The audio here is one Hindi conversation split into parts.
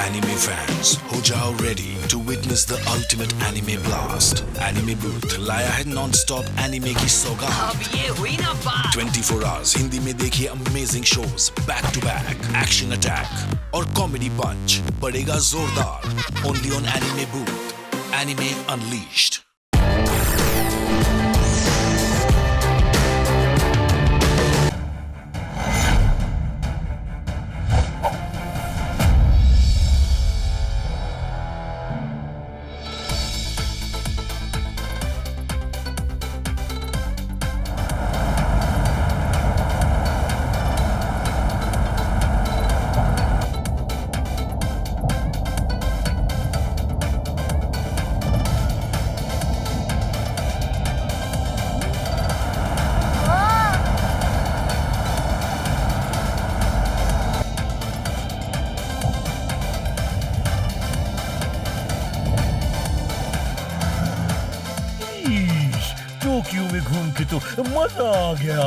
Anime fans, हो जाओ ready to witness the ultimate anime blast. Anime Booth लाया है non-stop anime की सौगात. अब ये हुई ना बात. 24 hours हिंदी में देखिए amazing shows back to back, action attack और comedy punch पड़ेगा जोरदार. Only on Anime Booth. Anime Unleashed. Tokyo में घूम के तो मजा आ गया।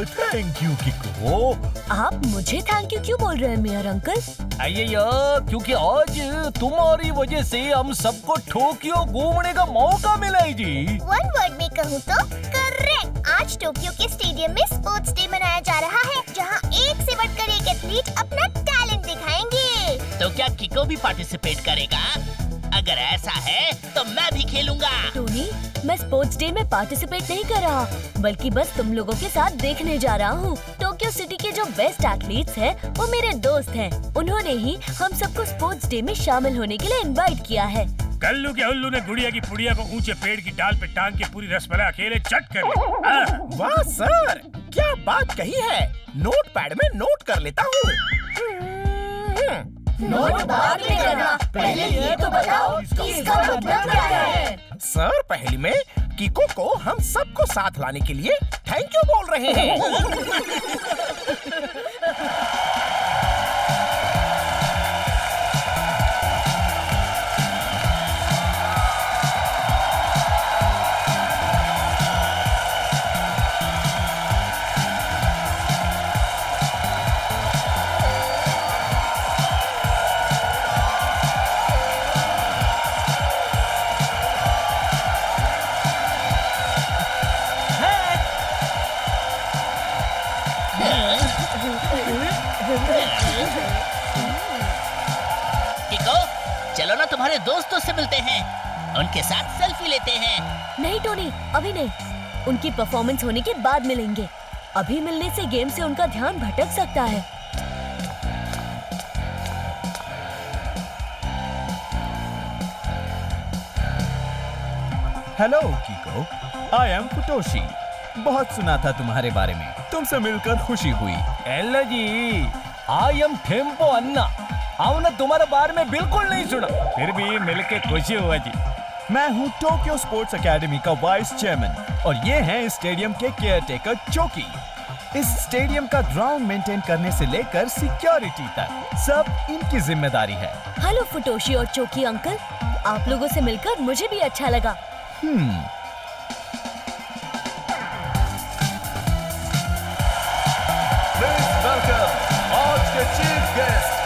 Thank you किको। आप मुझे थैंक यू क्यों बोल रहे हैं मेयर अंकल? अय्या, क्योंकि आज तुम्हारी वजह से हम सबको टोक्यो घूमने का मौका मिला है जी। वन वर्ड में कहूँ तो करेक्ट। आज टोक्यो के स्टेडियम में स्पोर्ट्स डे मनाया जा रहा है, जहाँ एक से बढ़कर एक एथलीट अपना टैलेंट दिखाएंगे। तो क्या किको भी पार्टिसिपेट करेगा? अगर ऐसा है तो मैं भी खेलूंगा। टोनी, मैं स्पोर्ट्स डे में पार्टिसिपेट नहीं कर रहा, बल्कि बस तुम लोगों के साथ देखने जा रहा हूँ। टोक्यो सिटी के जो बेस्ट एथलीट्स हैं, वो मेरे दोस्त हैं। उन्होंने ही हम सबको स्पोर्ट्स डे में शामिल होने के लिए इनवाइट किया है। कल्लू के उल्लू ने गुड़िया की पुड़िया को ऊंचे पेड़ की डाल पे टांग के पूरी रसमलाई अकेले चट कर ली। वाह सर, क्या बात कही है। नोट पैड में नोट कर लेता हूँ। नोट बाद में करना, पहले ये तो बताओ कि इसका मतलब क्या है? सर, पहली में किको को हम सबको साथ लाने के लिए थैंक यू बोल रहे हैं। किको, चलो ना तुम्हारे दोस्तों से मिलते हैं, उनके साथ सेल्फी लेते हैं। नहीं टोनी, अभी नहीं। उनकी परफॉर्मेंस होने के बाद मिलेंगे। अभी मिलने से गेम से उनका ध्यान भटक सकता है। Hello Kiko, I am Futoshi. बहुत सुना था तुम्हारे बारे में, तुमसे मिलकर खुशी हुई। L G, I am Tempo Anna. हमने तुम्हारे बारे में बिल्कुल नहीं सुना, फिर भी मिलके खुशी हुआ जी। मैं हूँ टोक्यो स्पोर्ट्स एकेडमी का वाइस चेयरमैन और ये हैं इस स्टेडियम के केयरटेकर चोकी। इस स्टेडियम का ग्राउंड मेंटेन करने से लेकर सिक्योरिटी तक सब इनकी जिम्मेदारी है। हेलो फुटोशी और चोकी अंकल, आप लोगों से मिलकर मुझे भी अच्छा लगा। Please welcome आज के चीफ गेस्ट।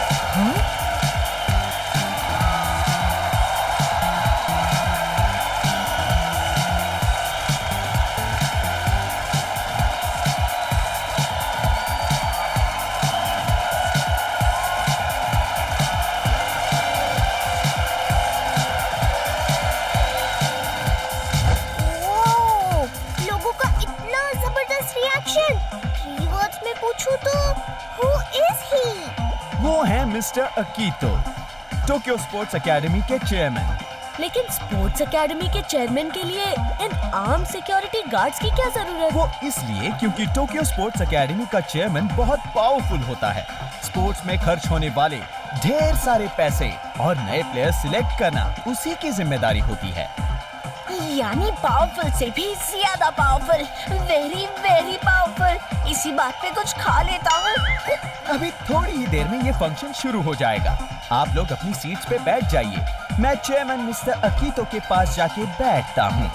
लोगों का इतना जबरदस्त रिएक्शन। 3 वर्ड्स में पूछूं तो हु इज ही? वो हैं मिस्टर अकीतो, टोक्यो स्पोर्ट्स एकेडमी के चेयरमैन। लेकिन स्पोर्ट्स एकेडमी के चेयरमैन के लिए इन आर्म सिक्योरिटी गार्ड्स की क्या जरूरत? वो इसलिए क्योंकि टोक्यो स्पोर्ट्स एकेडमी का चेयरमैन बहुत पावरफुल होता है। स्पोर्ट्स में खर्च होने वाले ढेर सारे पैसे और नए प्लेयर्स सिलेक्ट करना उसी की जिम्मेदारी होती है। यानी पावरफुल से भी ज्यादा पावरफुल, वेरी वेरी पावरफुल। इसी बात पे कुछ खा लेता हूँ। अभी थोड़ी ही देर में ये फंक्शन शुरू हो जाएगा। आप लोग अपनी सीट्स पे बैठ जाइए। मैं चेयरमैन मिस्टर अकीतो के पास जाके बैठता हूँ।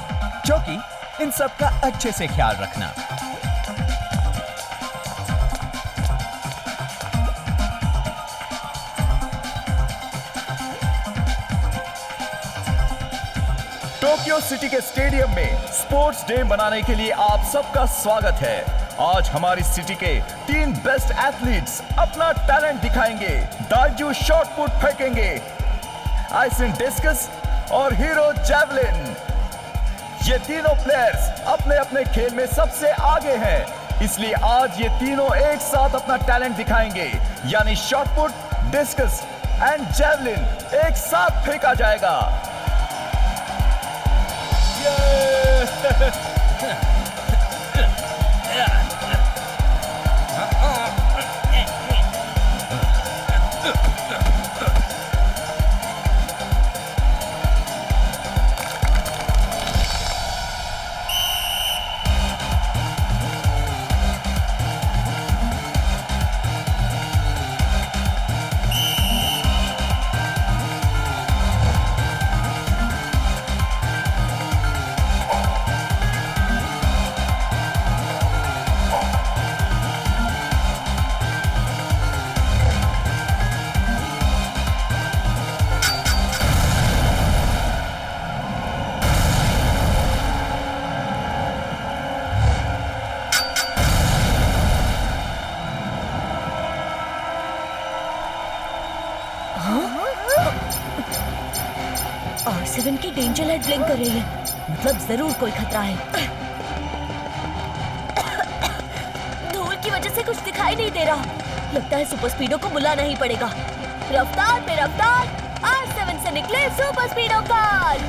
चौकी, इन सब का अच्छे से ख्याल रखना। टोक्यो सिटी के स्टेडियम में स्पोर्ट्स डे मनाने के लिए आप सबका स्वागत है। आज हमारी सिटी के 3 बेस्ट एथलीट्स अपना टैलेंट दिखाएंगे। दाजू शॉट पुट फेंकेंगे, आइसन डिस्कस और हीरो जैवलिन। ये तीनों प्लेयर्स अपने अपने खेल में सबसे आगे हैं, इसलिए आज ये तीनों एक साथ अपना टैलेंट दिखाएंगे, यानी shot put, discuss and javelin एक साथ फेंका जाएगा। R7 की डेंजर लाइट ब्लिंक कर रही है, मतलब जरूर कोई खतरा है। धूल की वजह से कुछ दिखाई नहीं दे रहा। लगता है सुपर स्पीडो को बुलाना ही पड़ेगा। रफ्तार पे रफ्तार, R7 से निकले सुपर स्पीडो कार।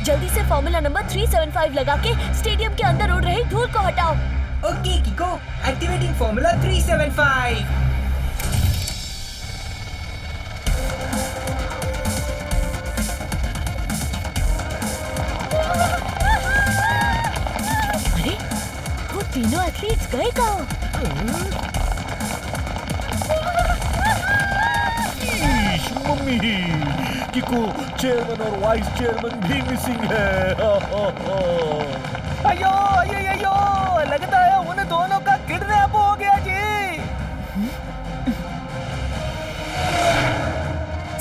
जल्दी से फॉर्मूला नंबर 375 लगा के स्टेडियम के अंदर उड़ रही धूल को हटाओ। Okay किको, activating formula 375। अरे वो तीनों एथलीट्स गए कहाँ? मम्मी, किको चेयरमैन और वाइस चेयरमैन भी मिसिंग है। अयो अयो अयो, लगता है उन दोनों का किडनैप हो गया जी।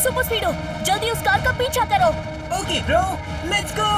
सुपर स्पीडो, जल्दी उस कार का पीछा करो। Okay bro, let's go.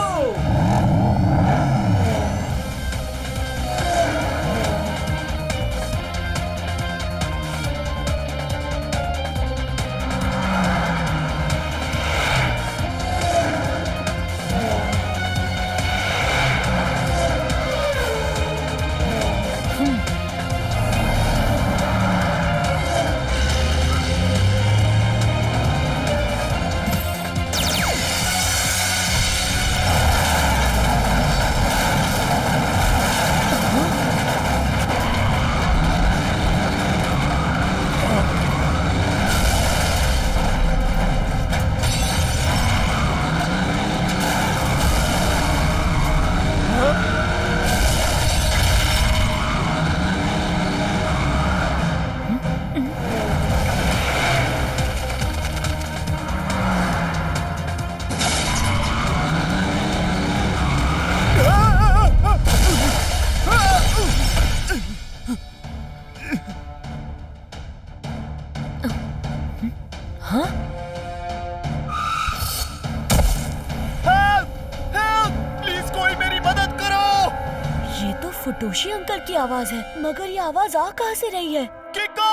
Futoshi uncle की आवाज है, मगर ये आवाज आ कहाँ से रही है? किको,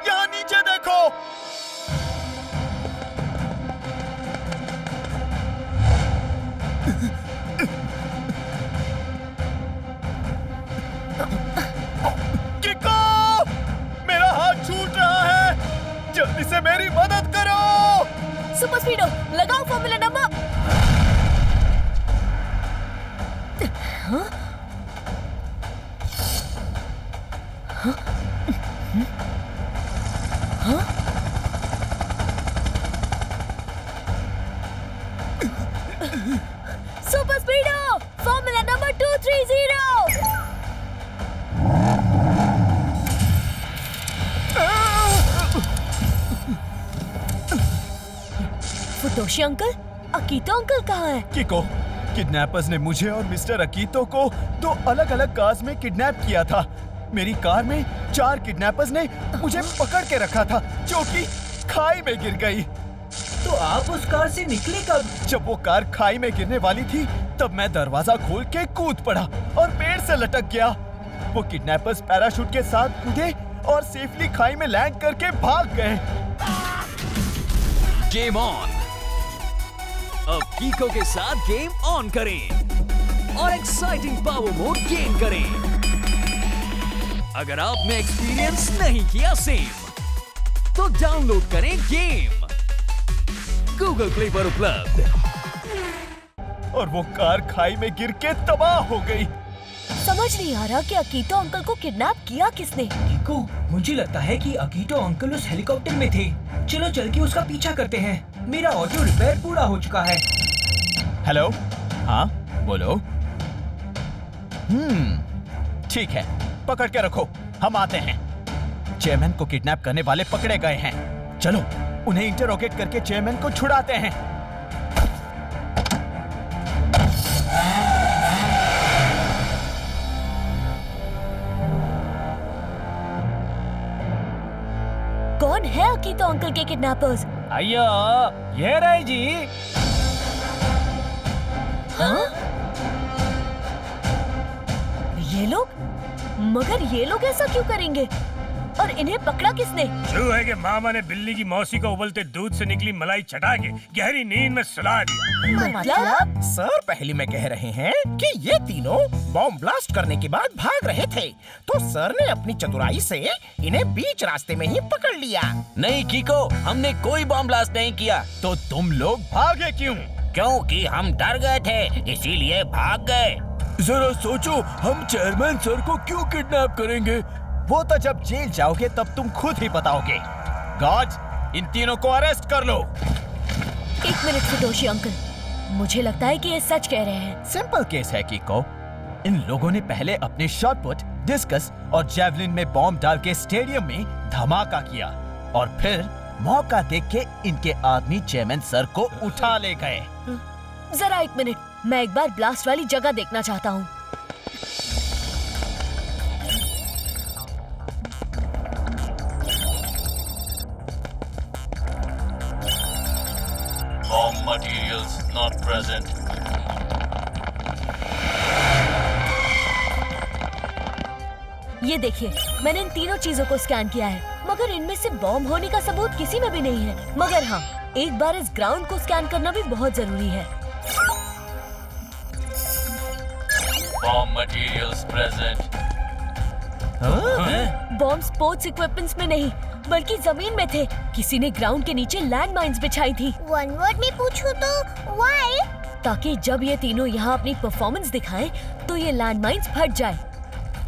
यहाँ नीचे देखो। किको, मेरा हाथ छूट रहा है, जल्दी से मेरी मदद करो। सुपर स्पीडो, लगाओ फॉर्मूला नंबर। हाँ? हाँ? फुटोशी अंकल, अकीतो अंकल कहाँ है? किको, किडनैपर्स ने मुझे और मिस्टर अकीतो को 2 अलग-अलग कार्स में किडनैप किया था। मेरी कार में 4 किडनैपर्स ने मुझे पकड़ के रखा था, जो कि खाई में गिर गई। तो आप उस कार से निकले कब? जब वो कार खाई में गिरने वाली थी, तब मैं दरवाजा खोल के कूद पड़ा और पेड़ से लटक गया। वो किडनैपर्स पैराशूट के साथ कूदे और सेफली खाई में लैंड करके भाग गए। Game on. अब कीको के साथ गेम ऑन करें और एक्साइटिंग पावर मोड गेन करें। अगर आपने एक्सपीरियंस नहीं किया सेम, तो डाउनलोड करें गेम गूगल प्ले पर उपलब्ध। और वो कार खाई में गिर के तबाह हो गई। समझ नहीं आ रहा कि अकीतो अंकल को किडनैप किया किसने। किको, मुझे लगता है कि अकीतो अंकल उस हेलीकॉप्टर में थे। चलो चल के उसका पीछा करते हैं। मेरा ऑटो रिपेयर पूरा हो चुका है। हेलो, हाँ बोलो। ठीक है, पकड़ के रखो, हम आते हैं। चेयरमैन को किडनैप करने वाले पकड़े गए हैं। चलो उन्हें इंटरोगेट करके चेयरमैन को छुड़ाते हैं। कौन है अकीतो अंकल के किडनैपर्स? अयो, ये रहे जी। हाँ? ये लोग? मगर ये लोग ऐसा क्यों करेंगे? और इन्हें पकड़ा किसने? जो है कि मामा ने बिल्ली की मौसी को उबलते दूध से निकली मलाई चटा के गहरी नींद में सुला दिया। मतलब? सर पहले में कह रहे हैं कि ये तीनों बॉम्ब ब्लास्ट करने के बाद भाग रहे थे, तो सर ने अपनी चतुराई से इन्हें बीच रास्ते में ही पकड़ लिया। नहीं कीको, हमने कोई बॉम्ब ब्लास्ट नहीं किया। तो तुम लोग भागे क्यों? क्योंकि हम डर गए थे, इसीलिए भाग गए। जरा सोचो, हम चेयरमैन सर को क्यों किडनैप करेंगे? वो तो जब जेल जाओगे तब तुम खुद ही बताओगे। गार्ड्स, इन तीनों को अरेस्ट कर लो। 1 मिनट फुटोशी अंकल, मुझे लगता है कि ये सच कह रहे हैं। सिंपल केस है किको। इन लोगों ने पहले अपने शॉटपुट, डिस्कस और जैवलिन में बॉम्ब डाल के स्टेडियम में धमाका किया और फिर मौका देख के इनके आदमी चेयरमैन सर को उठा ले गए। जरा 1 मिनट, मैं एक बार ब्लास्ट वाली जगह देखना चाहता हूँ। Bomb materials not present. ये देखिए, मैंने इन तीनों चीजों को स्कैन किया है, मगर इनमें से बॉम्ब होने का सबूत किसी में भी नहीं है। मगर हाँ, एक बार इस ग्राउंड को स्कैन करना भी बहुत जरूरी है। Bomb materials present. Bomb sports equipments में नहीं, बल्कि जमीन में थे। किसी ने ग्राउंड के नीचे लैंड माइन्स बिछाई थी। वन वर्ड में पूछूं तो व्हाई? ताकि जब ये तीनों यहाँ अपनी परफॉर्मेंस दिखाएं, तो ये लैंड माइन्स फट जाए।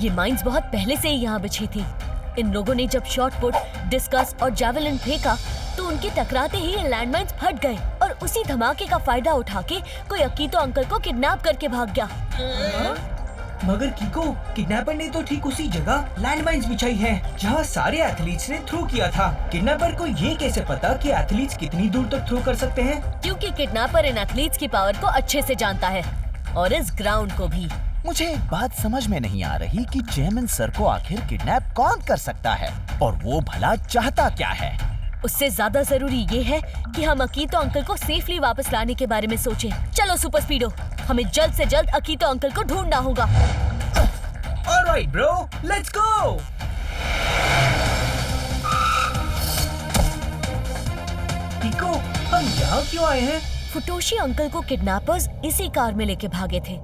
ये माइन्स बहुत पहले से ही यहाँ बिछी थी। इन लोगों ने जब शॉट पुट, डिस्कस और जैवलिन फेंका, तो उनके टकराते ही ये लैंड माइन्स फट गए और उसी धमाके का फायदा उठा के कोई अकीतो अंकल को किडनैप करके भाग गया। मगर कीको, किडनैपर ने तो ठीक उसी जगह लैंडमाइंस बिछाई है जहां सारे एथलीट्स ने थ्रो किया था। किडनैपर को ये कैसे पता कि एथलीट्स कितनी दूर तक थ्रो कर सकते हैं? क्योंकि किडनैपर इन एथलीट्स की पावर को अच्छे से जानता है और इस ग्राउंड को भी। मुझे एक बात समझ में नहीं आ रही कि चेयरमैन सर को आखिर किडनैप कौन कर सकता है और वो भला चाहता क्या है। उससे ज्यादा जरूरी ये है कि हम अकीतो अंकल को सेफली वापस लाने के बारे में सोचें। चलो सुपर स्पीडो, हमें जल्द से जल्द अकीतो अंकल को ढूंढना होगा। ऑलराइट ब्रो, लेट्स गो। कीको, हम यहाँ क्यों आए हैं? फुटोशी अंकल को किडनैपर्स इसी कार में लेके भागे थे।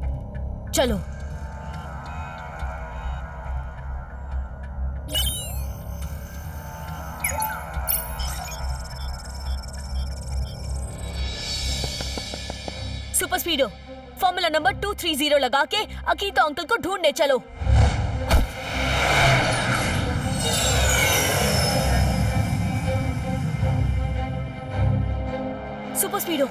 चलो। सुपर स्पीडो, फॉर्मूला नंबर 230 लगा के अकीतो अंकल को ढूंढने चलो। सुपर स्पीडो,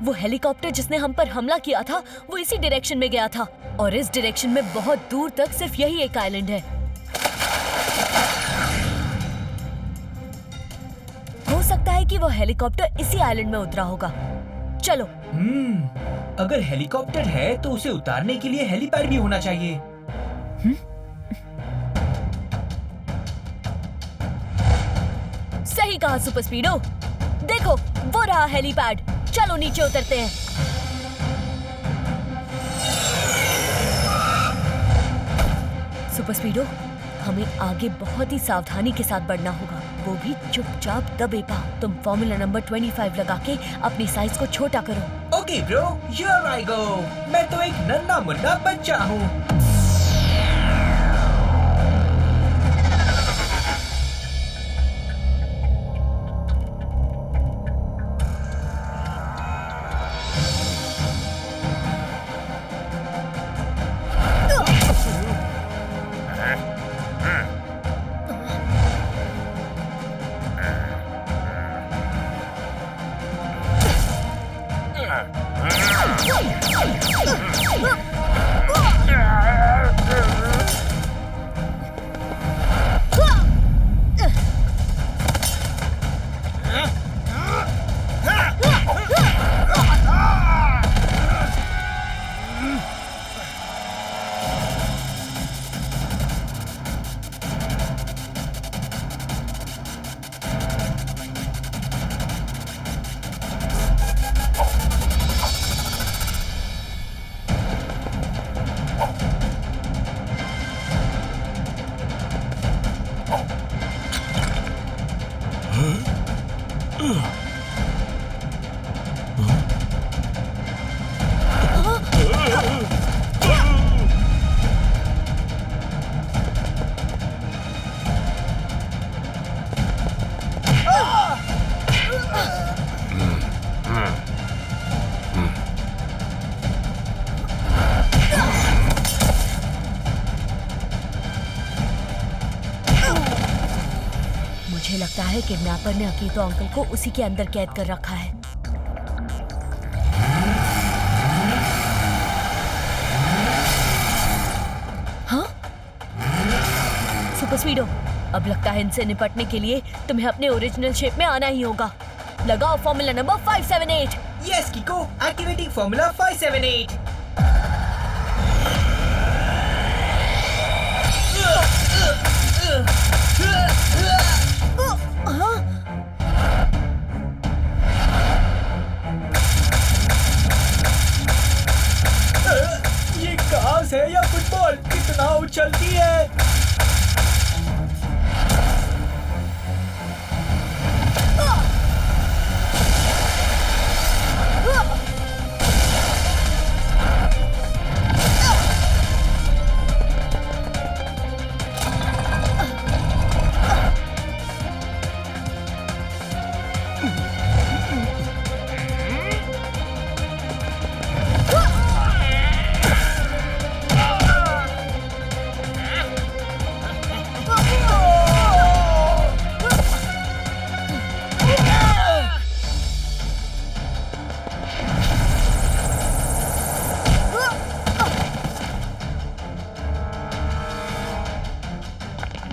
वो हेलीकॉप्टर जिसने हम पर हमला किया था, वो इसी डायरेक्शन में गया था और इस डायरेक्शन में बहुत दूर तक सिर्फ यही एक आइलैंड है। हो हो सकता है कि वो हेलीकॉप्टर इसी आइलैंड में उतरा होगा। चलो। अगर हेलीकॉप्टर है तो उसे उतारने के लिए हेलीपैड भी होना चाहिए। सही कहा सुपर स्पीडो। देखो वो रहा हेलीपैड। चलो नीचे उतरते हैं। सुपर स्पीडो, हमें आगे बहुत ही सावधानी के साथ बढ़ना होगा, वो भी चुपचाप दबे पाँव। तुम फॉर्मूला नंबर 25 लगा के अपनी साइज को छोटा करो। ओके ब्रो, हियर आई गो। मैं तो एक नन्हा मुन्ना बच्चा हूँ। मुझे लगता है किडनैपर ने अकीतो अंकल को उसी के अंदर कैद कर रखा है। हाँ? सुपर स्पीडो, अब लगता है इनसे निपटने के लिए तुम्हें अपने ओरिजिनल शेप में आना ही होगा। लगाओ formula number 578। Yes किको, activating formula 578। ये घास है या फुटबॉल, कितना उछलती है।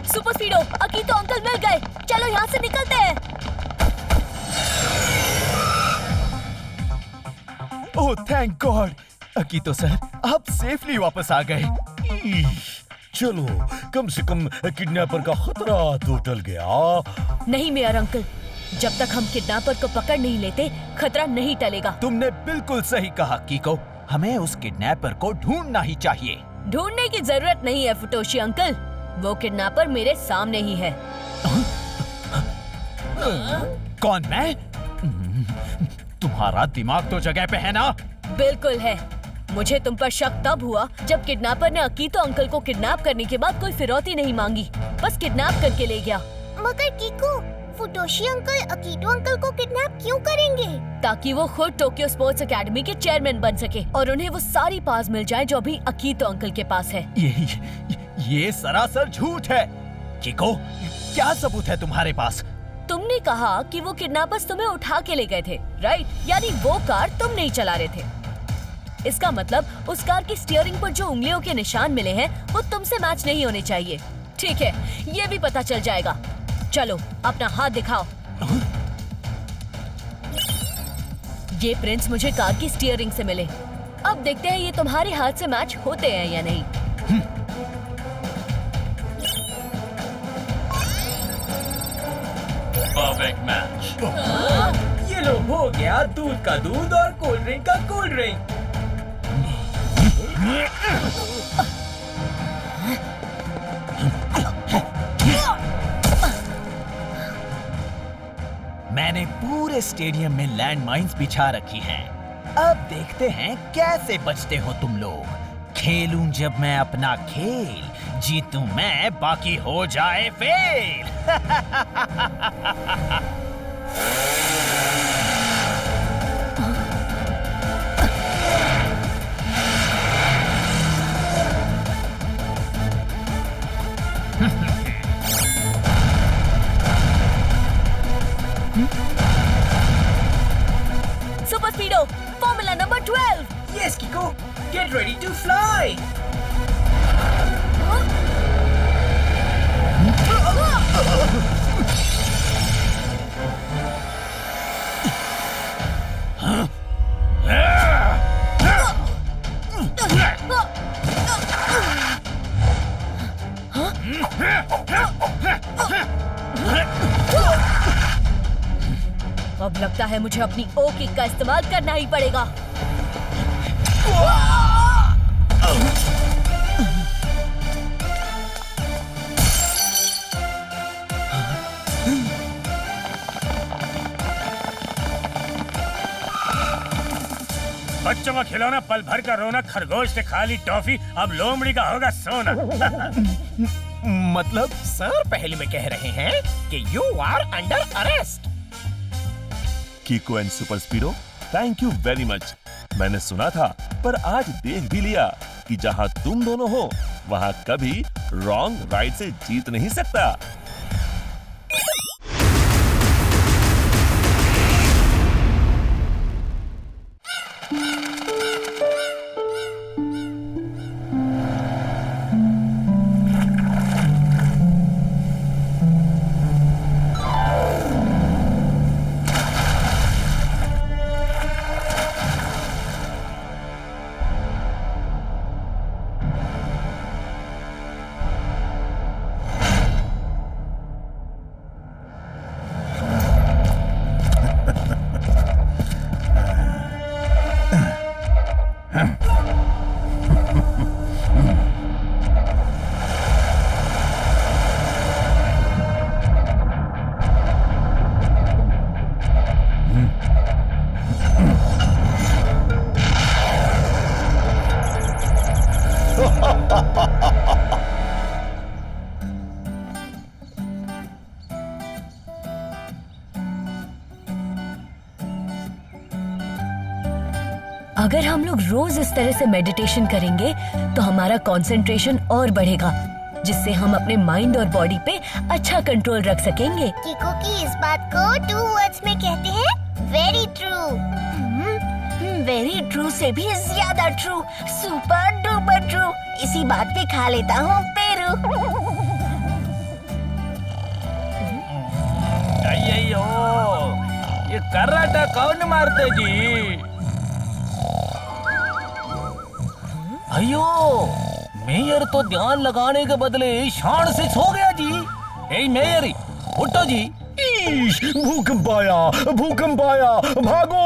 सुपर स्पीडो, अकीतो अंकल मिल गए। चलो यहाँ से निकलते हैं। ओह थैंक गॉड, अकीतो सर आप सेफली वापस आ गए। चलो कम से कम किडनैपर का खतरा तो टल गया। नहीं मेयर अंकल, जब तक हम किडनैपर को पकड़ नहीं लेते खतरा नहीं टलेगा। तुमने बिल्कुल सही कहा कीको, हमें उस किडनैपर को ढूंढना ही चाहिए। ढूंढने की जरूरत नहीं है फुटोशी अंकल, वो किडनैपर मेरे सामने ही है। कौन, मैं? तुम्हारा दिमाग तो जगह पे है ना? बिल्कुल है। मुझे तुम पर शक तब हुआ जब किडनैपर ने अकीतो अंकल को किडनैप करने के बाद कोई फिरौती नहीं मांगी, बस किडनैप करके ले गया। मगर कीको, फुटोशी अंकल अकीतो अंकल को किडनैप क्यों करेंगे? ताकि वो खुद टोक्यो स्पोर्ट्स एकेडमी के चेयरमैन बन सके और उन्हें वो सारी पास मिल जाए जो अभी अकीतो अंकल के पास है। ये सरासर झूठ है। कीको, क्या सबूत है तुम्हारे पास? तुमने कहा कि वो किडनैपर्स तुम्हें उठा के ले गए थे, राइट? यानी वो कार तुम नहीं चला रहे थे। इसका मतलब उस कार की स्टीयरिंग पर जो उंगलियों के निशान मिले हैं वो तुमसे मैच नहीं होने चाहिए। ठीक है, ये भी पता चल जाएगा। चलो अपना हाथ दिखाओ। ये प्रिंस मुझे कार की स्टीयरिंग से मिले। अब देखते हैं ये तुम्हारे हाथ से मैच होते हैं या नहीं। Perfect match. ये लो हो गया दूध का दूध और कोल्ड ड्रिंक का कोल्ड ड्रिंक। मैंने पूरे स्टेडियम में लैंड माइन्स बिछा रखी हैं। अब देखते हैं कैसे बचते हो तुम लोग। खेलूं जब मैं अपना खेल, जीतूं मैं, बाकी हो जाए fail. Super स्पीडो formula number 12। Yes, Kiko, get ready to fly. अब लगता है मुझे अपनी ओ किक का इस्तेमाल करना ही पड़ेगा। बच्चों का खिलौना, पल भर का रोना, खरगोश से खाली टॉफी, अब लोमड़ी का होगा सोना। मतलब सर पहले में कह रहे हैं कि you are under arrest. Kiko and super speedo, thank you very much. मैंने सुना था पर आज देख भी लिया कि जहां तुम दोनों हो वहां कभी रॉन्ग राइट से जीत नहीं सकता। अगर हम लोग रोज इस तरह से मेडिटेशन करेंगे तो हमारा कंसंट्रेशन और बढ़ेगा, जिससे हम अपने माइंड और बॉडी पे अच्छा कंट्रोल रख सकेंगे। कीको की इस बात को 2 वर्ड्स में कहते हैं वेरी ट्रू। वेरी ट्रू से भी ज्यादा ट्रू, सुपर डुपर ट्रू। इसी बात पे खा लेता हूँ पेरू। अయ్యయ్యో, ये कर्राटा कौन मारते जी? अयो, मेयर तो ध्यान लगाने के बदले शान से सो गया जी। ए मेयर, उठो जी। भूकंप आया, भूकंप आया, भागो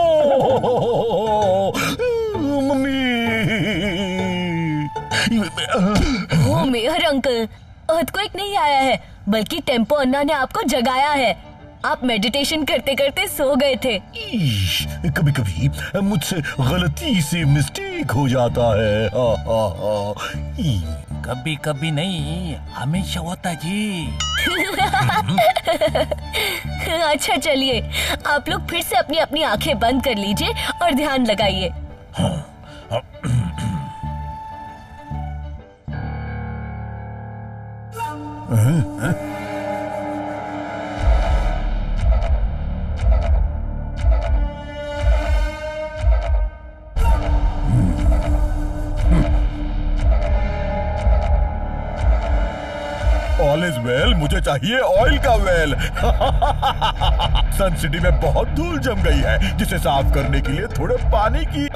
मम्मी। ओ मेयर अंकल, अर्थक्वेक नहीं आया है, बल्कि टेम्पो अन्ना ने आपको जगाया है। आप मेडिटेशन करते करते सो गए थे। कभी कभी मुझसे गलती से मिस्टेक हो जाता है। कभी कभी नहीं, हमेशा होता जी। अच्छा चलिए, आप लोग फिर से अपनी अपनी आंखें बंद कर लीजिए और ध्यान लगाइए। ऑल इज वेल, मुझे चाहिए ऑयल का वेल। सन सिटी में बहुत धूल जम गई है, जिसे साफ करने के लिए थोड़े पानी की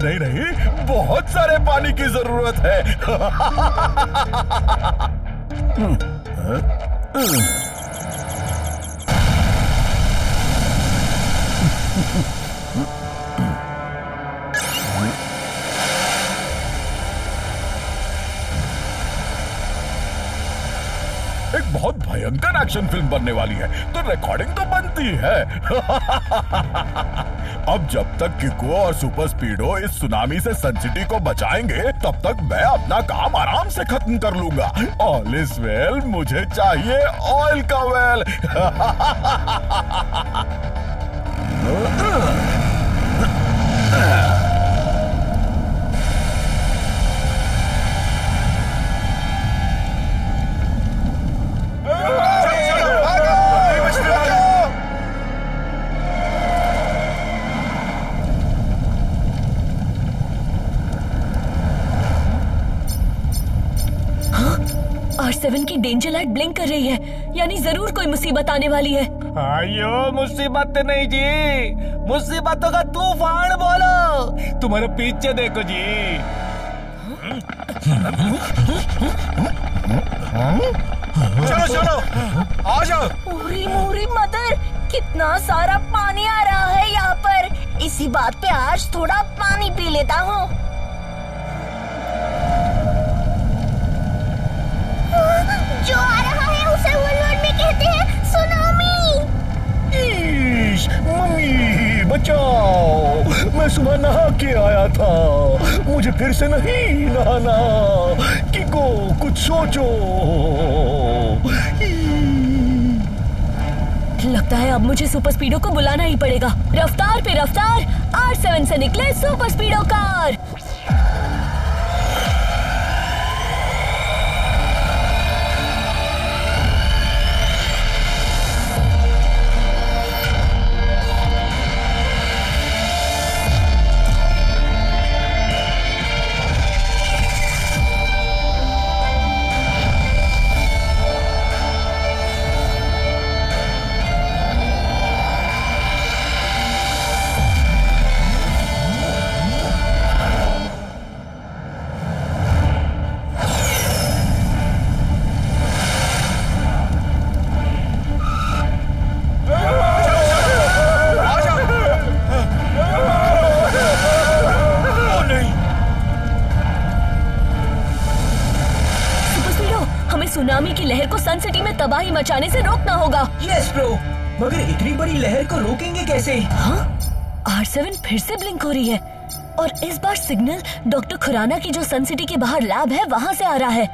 नहीं, बहुत सारे पानी की जरूरत है। एक बहुत भयंकर एक्शन फिल्म बनने वाली है, तो रिकॉर्डिंग तो बनती है। अब जब तक किको और सुपर स्पीडो इस सुनामी से सन सिटी को बचाएंगे, तब तक मैं अपना काम आराम से खत्म कर लूंगा। ऑल इज वेल, मुझे चाहिए ऑयल का वेल। R7 की डेंजर लाइट ब्लिंक कर रही है, यानी जरूर कोई मुसीबत आने वाली है। आयो, मुसीबत नहीं जी, मुसीबतों का तूफान बोलो। तुम्हारे पीछे देखो जी। चलो चलो, आ जाओ। पूरी मोरी मदर, कितना सारा पानी आ रहा है यहाँ पर। इसी बात पे आज थोड़ा पानी पी लेता हूँ। जो आ रहा है उसे वर्ल्ड में कहते हैं सुनामी। मम्मी बचाओ, मैं सुबह नहा के आया था, मुझे फिर से नहीं नहाना। किको कुछ सोचो। लगता है अब मुझे सुपर स्पीडो को बुलाना ही पड़ेगा। रफ्तार पे रफ्तार, R7 से निकले सुपर स्पीडो कार। सुनामी की लहर को सन सिटी में तबाही मचाने से रोकना होगा। यस ब्रो, मगर इतनी बड़ी लहर को रोकेंगे कैसे? हाँ, R7 फिर से ब्लिंक हो रही है और इस बार सिग्नल डॉक्टर खुराना की जो सन सिटी के बाहर लैब है वहाँ से आ रहा है।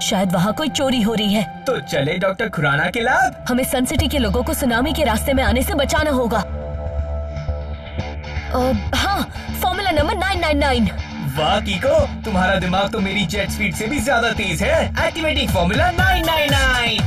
शायद वहाँ कोई चोरी हो रही है। तो चले डॉक्टर खुराना के लैब। हमें सन सिटी के लोगों को सुनामी के रास्ते में आने से बचाना होगा। हाँ, फॉर्मूला नंबर 999। वाह कीको, तुम्हारा दिमाग तो मेरी जेट स्पीड से भी ज्यादा तेज है। Activating formula 999।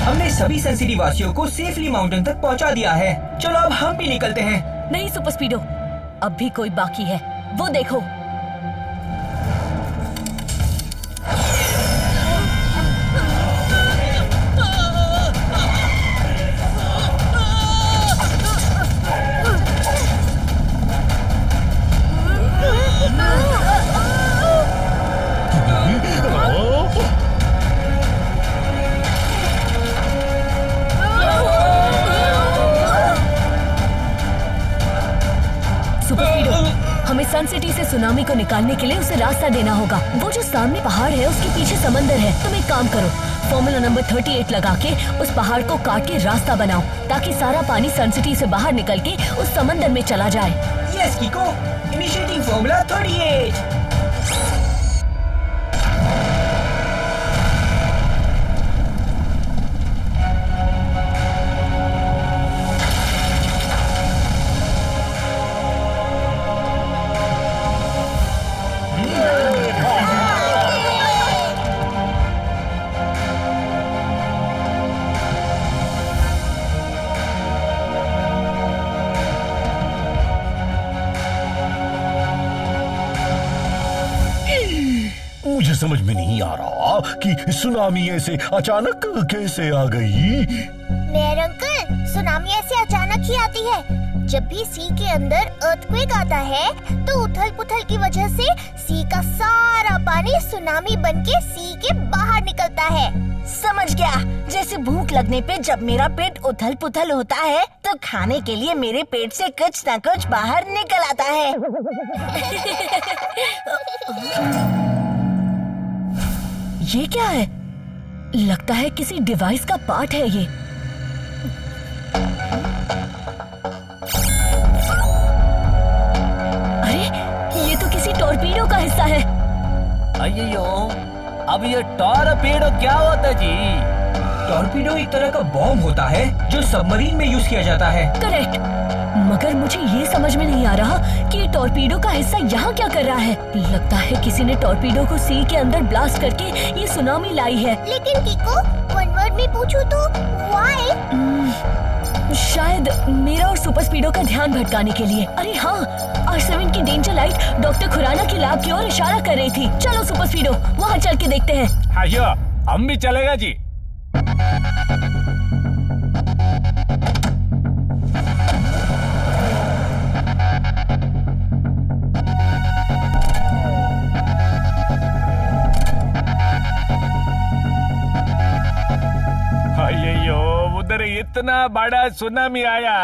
हमने सभी सन सिटी वासियों को सेफली माउंटेन तक पहुंचा दिया है। चलो अब हम भी निकलते हैं। नहीं सुपर स्पीडो, अब भी कोई बाकी है, वो देखो। हमें सन सिटी से सुनामी को निकालने के लिए उसे रास्ता देना होगा। वो जो सामने पहाड़ है उसके पीछे समंदर है। तुम एक काम करो, फॉर्मूला नंबर 38 लगा के उस पहाड़ को काट के रास्ता बनाओ ताकि सारा पानी सन सिटी से बाहर निकल के उस समंदर में चला जाए। Yes कीको, initiating formula 38। समझ में नहीं आ रहा कि सुनामी ऐसे अचानक कैसे आ गई। मेयर अंकल, सुनामी ऐसे अचानक ही आती है। जब भी सी के अंदर अर्थक्वेक आता है तो उथल पुथल की वजह से सी का सारा पानी सुनामी बनके सी के बाहर निकलता है। समझ गया। जैसे भूख लगने पे जब मेरा पेट उथल पुथल होता है तो खाने के लिए मेरे पेट से कुछ न कुछ बाहर निकल आता है। ये क्या है? लगता है किसी डिवाइस का पार्ट है ये। अरे ये तो किसी टॉर्पीडो का हिस्सा है। अय्यो, अब ये टॉर्पीडो क्या होता है जी? टॉर्पीडो एक तरह का बॉम्ब होता है जो सबमरीन में यूज किया जाता है। करेक्ट, मगर मुझे ये समझ में नहीं आ रहा कि ये टॉर्पीडो का हिस्सा यहाँ क्या कर रहा है। लगता है किसी ने टॉर्पीडो को सी के अंदर ब्लास्ट करके ये सुनामी लाई है। लेकिन किको, वन वर्ड में पूछूं तो व्हाई? शायद मेरा और सुपर स्पीडो का ध्यान भटकाने के लिए। अरे हाँ, R7 की डेंजर लाइट डॉक्टर खुराना की लैब की ओर इशारा कर रही थी। चलो सुपर स्पीडो, वहाँ चल के देखते हैं। अय्यो, हम भी चलेगा जी। अय्यो, उधर इतना बड़ा सुनामी आया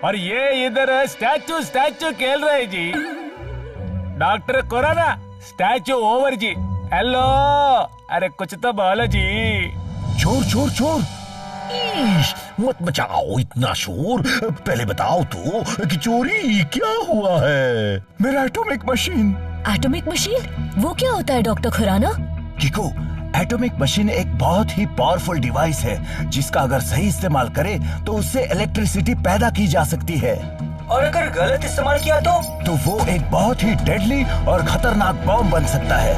और ये इधर स्टैचू खेल रहे जी। डॉक्टर कोरोना, स्टैचू ओवर जी। हेलो, अरे कुछ तो बोलो जी। चोर चोर चोर, मत मचाओ इतना शोर। पहले बताओ तो कि चोरी क्या हुआ है। मेरा एटॉमिक मशीन। Atomic machine? वो क्या होता है डॉक्टर खुराना? किको, एटॉमिक मशीन एक बहुत ही पावरफुल डिवाइस है जिसका अगर सही इस्तेमाल करे तो उससे इलेक्ट्रिसिटी पैदा की जा सकती है। और अगर गलत इस्तेमाल किया तो वो एक बहुत ही डेडली और खतरनाक बॉम्ब बन सकता है।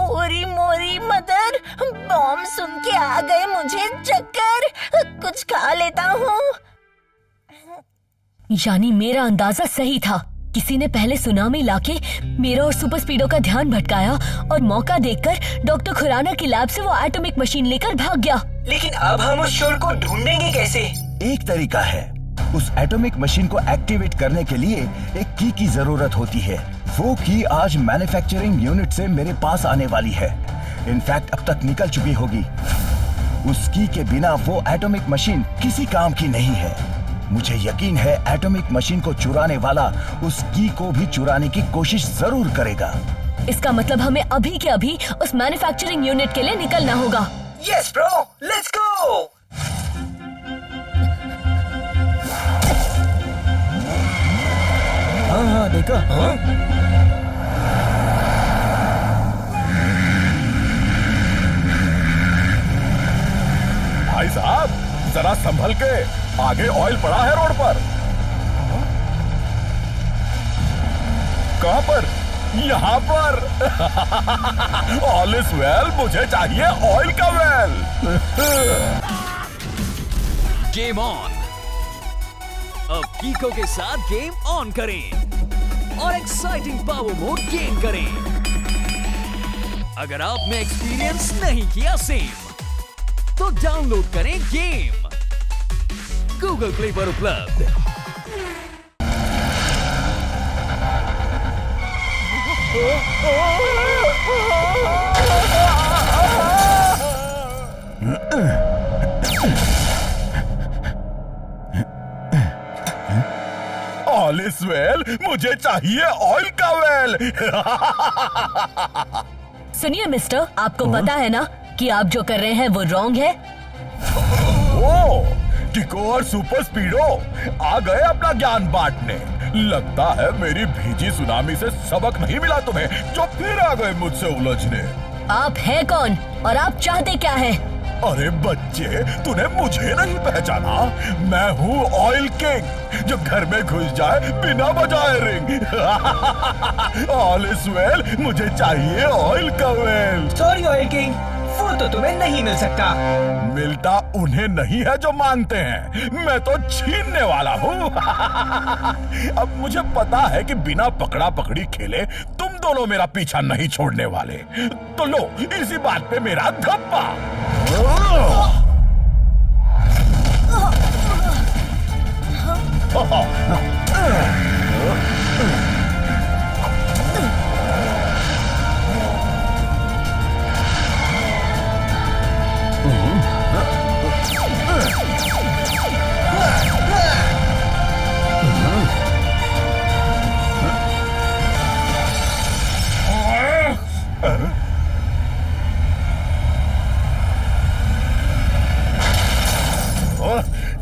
ओरी मोरी मदर, बॉम्ब सुन के आ गए मुझे चक्कर। कुछ खा लेता हूँ। यानी मेरा अंदाजा सही था। किसी ने पहले सुनामी लाके मेरा और सुपर स्पीडो का ध्यान भटकाया और मौका देखकर डॉक्टर खुराना की लैब से वो एटॉमिक मशीन लेकर भाग गया। लेकिन अब हम उस चोर को ढूंढेंगे कैसे? एक तरीका है, उस एटॉमिक मशीन को एक्टिवेट करने के लिए एक की जरूरत होती है। वो की आज मैन्युफैक्चरिंग यूनिट से मेरे पास आने वाली है। इनफैक्ट अब तक निकल चुकी होगी। उस की के बिना वो एटॉमिक मशीन किसी काम की नहीं है। मुझे यकीन है एटॉमिक मशीन को चुराने वाला उस की को भी चुराने की कोशिश जरूर करेगा। इसका मतलब हमें अभी के अभी उस मैन्युफैक्चरिंग यूनिट के लिए निकलना होगा। यस ब्रो, लेट्स गो। हाँ देखा। भाई साहब जरा संभल के, आगे ऑयल पड़ा है रोड पर। कहां पर? यहाँ पर। ऑल इज वेल, मुझे चाहिए ऑयल का वेल। Game on. अब कीको के साथ गेम ऑन करें और एक्साइटिंग पावर मोड गेन करें। अगर आपने एक्सपीरियंस नहीं किया सेम तो डाउनलोड करें गेम गूगल प्ले पर उपलब्ध। ऑल इज वेल, मुझे चाहिए ऑयल का वेल। सुनिए मिस्टर, आपको पता है ना कि आप जो कर रहे हैं वो रॉन्ग है। ओ, टिको और सुपर स्पीडो आ गए अपना ज्ञान बांटने। लगता है मेरी भेजी सुनामी से सबक नहीं मिला तुम्हें, जो फिर आ गए मुझसे उलझने। आप हैं कौन और आप चाहते क्या हैं? अरे बच्चे, तूने मुझे नहीं पहचाना? मैं हूँ ऑयल किंग, जो घर में घुस जाए बिना बजाए रिंग। ऑल इज वेल, मुझे चाहिए ऑयल का वेल। सॉरी ऑयल किंग, वो तो तुम्हें नहीं मिल सकता। मिलता उन्हें नहीं है जो मांगते हैं, मैं तो छीनने वाला हूँ। अब मुझे पता है कि बिना पकड़ा पकड़ी खेले तुम दोनों मेरा पीछा नहीं छोड़ने वाले। तो लो इसी बात पे मेरा धप्पा।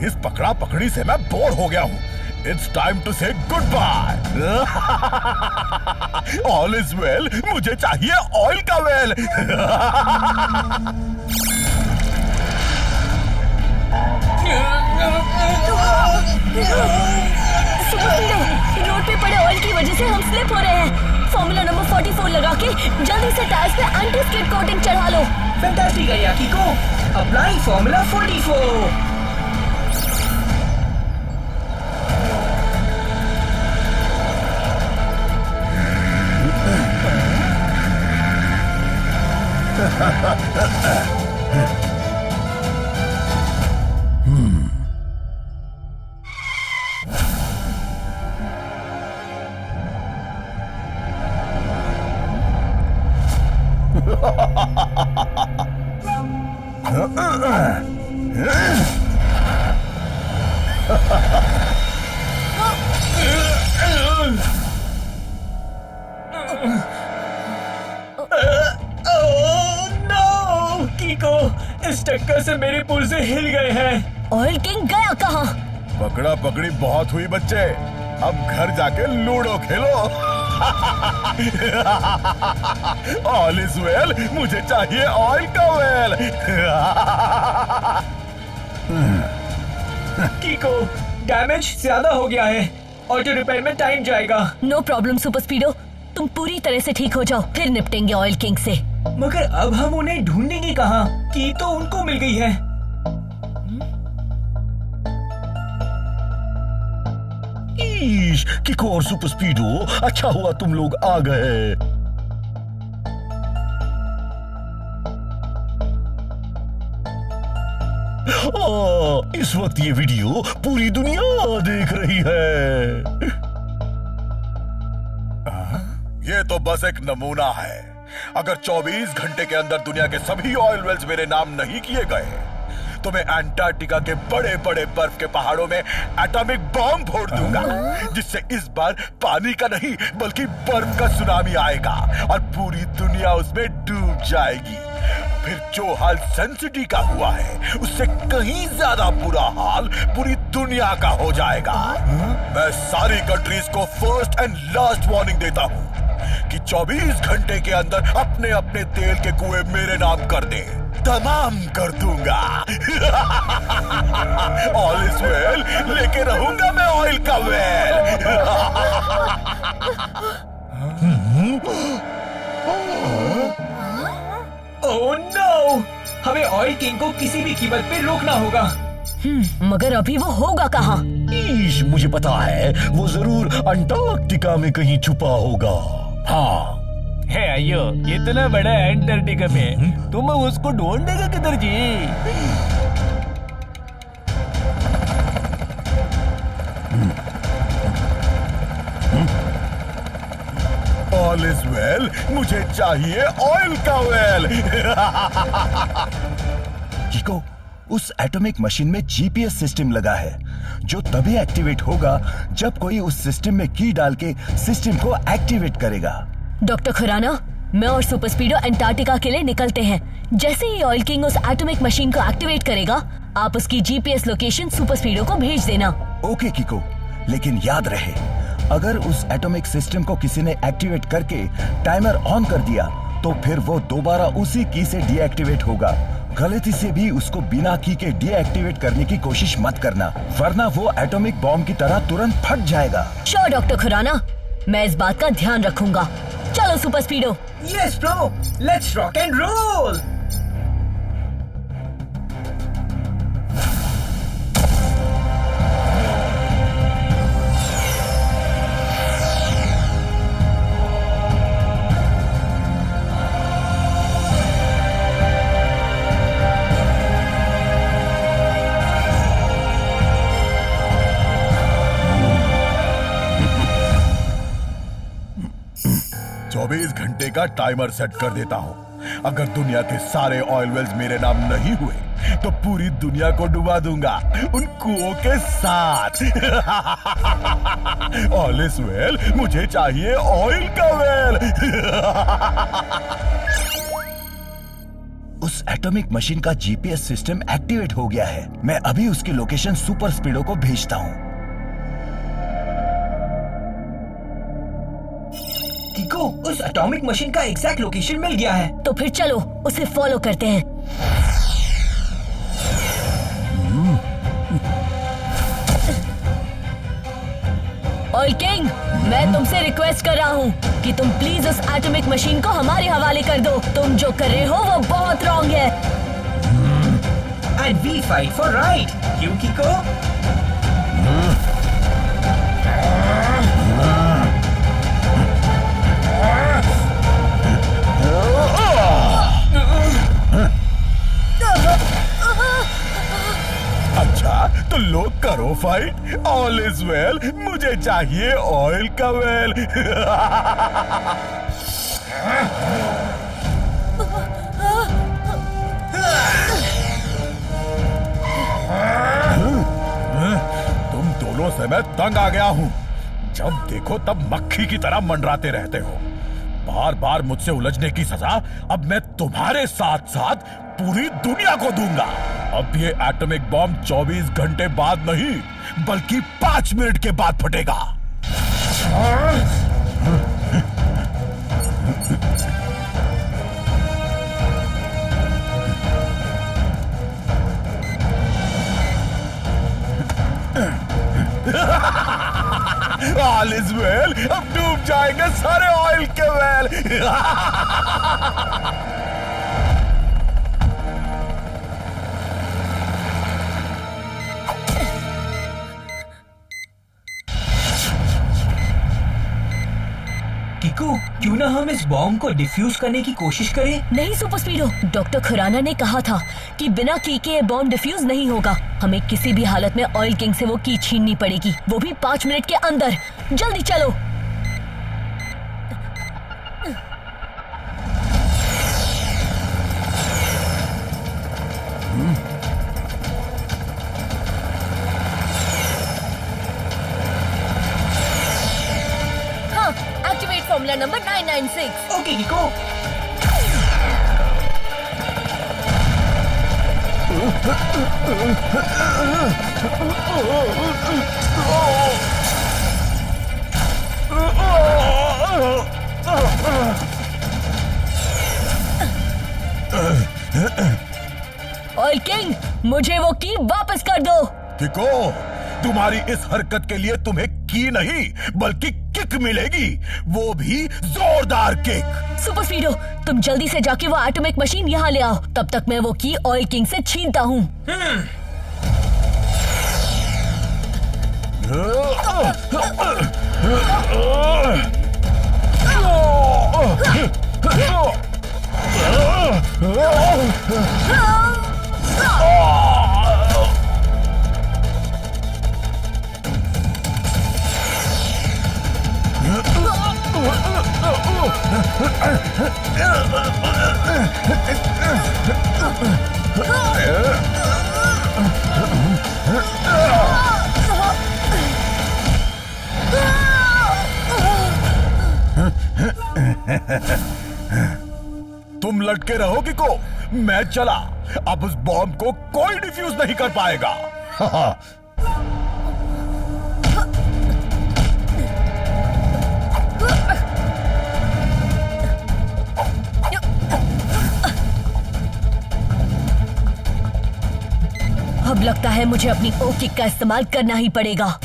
इस पकड़ा पकड़ी से मैं बोर हो गया हूँ। It's time to say goodbye. All is well. मुझे चाहिए ऑयल का वेल। रोड पे पड़े ऑयल की वजह से हम स्लिप हो रहे हैं। फॉर्मूला नंबर 44 लगा के जल्दी से टायर्स पे एंटी स्किड कोटिंग चढ़ा लो। फैंटास्टिक है याकीको। Apply formula 44। इस टक्कर से मेरे पुर्जे हिल गए हैं। ऑयल किंग गया कहाँ? पकड़ा पकड़ी बहुत हुई बच्चे, अब घर जाके ludo Khelo. All is well, मुझे चाहिए ऑयल का वेल। कीको, डैमेज ज्यादा हो गया है, ऑटो रिपेयर में टाइम जाएगा। नो प्रॉब्लम सुपर स्पीडो, तुम पूरी तरह से ठीक हो जाओ, फिर निपटेंगे ऑयल किंग से। मगर अब हम उन्हें ढूंढेंगे कहाँ? की तो उनको मिल गई है। किको और सुपर स्पीडो, अच्छा हुआ तुम लोग आ गए। इस वक्त ये वीडियो पूरी दुनिया देख रही है। ये तो बस एक नमूना है। अगर 24 घंटे के अंदर दुनिया के सभी ऑयल वेल्स मेरे नाम नहीं किए गए तो मैं अंटार्कटिका के बड़े बड़े बर्फ के पहाड़ों में एटॉमिक बॉम्ब फोड़ दूंगा, जिससे इस बार पानी का नहीं बल्कि बर्फ का सुनामी आएगा और पूरी दुनिया उसमें डूब जाएगी। फिर जो हाल सन सिटी का हुआ है उससे कहीं ज्यादा बुरा हाल पूरी दुनिया का हो जाएगा। मैं सारी कंट्रीज को फर्स्ट एंड लास्ट वार्निंग देता हूँ कि 24 घंटे के अंदर अपने अपने तेल के कुएं मेरे नाम कर दे, तमाम कर दूंगा। ऑल इज वेल, लेके रहूंगा मैं ऑयल का वेल। ओह नो, हमें ऑयल किंग को किसी भी कीमत पे रोकना होगा। मगर अभी वो होगा कहाँ? मुझे पता है, वो जरूर अंटार्कटिका में कहीं छुपा होगा। हाँ है अयो, इतना बड़ा अंटार्कटिका में तुम उसको ढूंढेगा किधर जी? ऑल इज वेल, मुझे चाहिए ऑयल का वेल। किको, उस एटॉमिक मशीन में जीपीएस सिस्टम लगा है जो तभी एक्टिवेट होगा जब कोई उस सिस्टम में की डाल के सिस्टम को एक्टिवेट करेगा। डॉक्टर खुराना, मैं और सुपर स्पीडो अंटार्कटिका के लिए निकलते हैं। जैसे ही ऑयल किंग उस एटॉमिक मशीन को एक्टिवेट करेगा, आप उसकी जीपीएस लोकेशन सुपर स्पीडो को भेज देना। ओके किको, लेकिन याद रहे, अगर उस एटॉमिक सिस्टम को किसी ने एक्टिवेट करके टाइमर ऑन कर दिया तो फिर वो दोबारा उसी की से डीएक्टिवेट होगा। गलती से भी उसको बिना की के डीएक्टिवेट करने की कोशिश मत करना, वरना वो एटॉमिक बॉम्ब की तरह तुरंत फट जाएगा। श्योर डॉक्टर खुराना, मैं इस बात का ध्यान रखूंगा। चलो super speedo. Yes bro, let's rock and roll. 24 घंटे का टाइमर सेट कर देता हूँ। अगर दुनिया के सारे ऑयल वेल्स मेरे नाम नहीं हुए तो पूरी दुनिया को डुबा दूंगा उन कुओं के साथ। ऑल इज वेल, मुझे चाहिए ऑयल का वेल। उस एटॉमिक मशीन का जीपीएस सिस्टम एक्टिवेट हो गया है। मैं अभी उसकी लोकेशन सुपर स्पीडो को भेजता हूँ। किको, उस एटॉमिक मशीन का एग्जैक्ट लोकेशन मिल गया है। तो फिर चलो उसे फॉलो करते हैं। ऑयल किंग, मैं तुमसे रिक्वेस्ट कर रहा हूँ कि तुम प्लीज उस एटॉमिक मशीन को हमारे हवाले कर दो। तुम जो कर रहे हो वो बहुत रॉन्ग है। And we fight for right, क्यों किको? अच्छा तो लोग करो फाइट। ऑल इज वेल, मुझे चाहिए ऑयल का वेल। तुम दोनों से मैं तंग आ गया हूँ। जब देखो तब मक्खी की तरह मंडराते रहते हो। बार बार मुझसे उलझने की सजा अब मैं तुम्हारे साथ साथ पूरी दुनिया को दूंगा। अब ये एटॉमिक बॉम्ब 24 घंटे बाद नहीं बल्कि 5 मिनट के बाद फटेगा। ऑल इज वेल, अब डूब जाएंगे सारे ऑयल के वेल। किको, क्यों ना हम इस बॉम्ब को डिफ्यूज करने की कोशिश करें? नहीं सुपर स्पीडो, डॉक्टर खुराना ने कहा था कि बिना की के ये बॉम्ब डिफ्यूज नहीं होगा। हमें किसी भी हालत में ऑयल किंग से वो की छीननी पड़ेगी, वो भी 5 मिनट के अंदर। जल्दी चलो। Activate formula number 996। Okay किको। Oil king, मुझे वो की वापस कर दो। किको, तुम्हारी इस हरकत के लिए तुम्हें की नहीं बल्कि किक मिलेगी, वो भी जोरदार किक। सुपर स्पीडो, तुम जल्दी से जाके वो एटॉमिक मशीन यहाँ ले आओ। तब तक मैं वो की ऑयल किंग से छीनता हूँ। तुम लटके रहो किको, मैं चला। अब उस बॉम्ब को कोई डिफ्यूज नहीं कर पाएगा। अब लगता है मुझे अपनी ओ किक का इस्तेमाल करना ही पड़ेगा।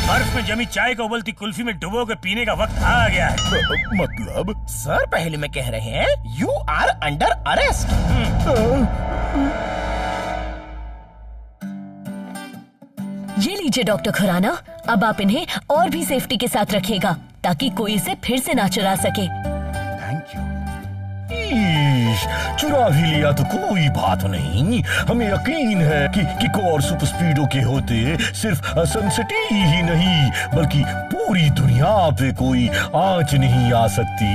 बर्फ में जमी चाय को उबलती कुल्फी में डुबो के पीने का वक्त आ गया है। मतलब? सर पहले में कह रहे हैं यू आर अंडर अरेस्ट। ये लीजिए डॉक्टर खुराना, अब आप इन्हें और भी सेफ्टी के साथ रखिएगा ताकि कोई इसे फिर से ना चुरा सके। चुरा भी लिया तो कोई बात नहीं। हमें यकीन है कि किको और सुपर स्पीडो के होते सिर्फ सनसिटी ही नहीं बल्कि पूरी दुनिया पे कोई आंच नहीं आ सकती।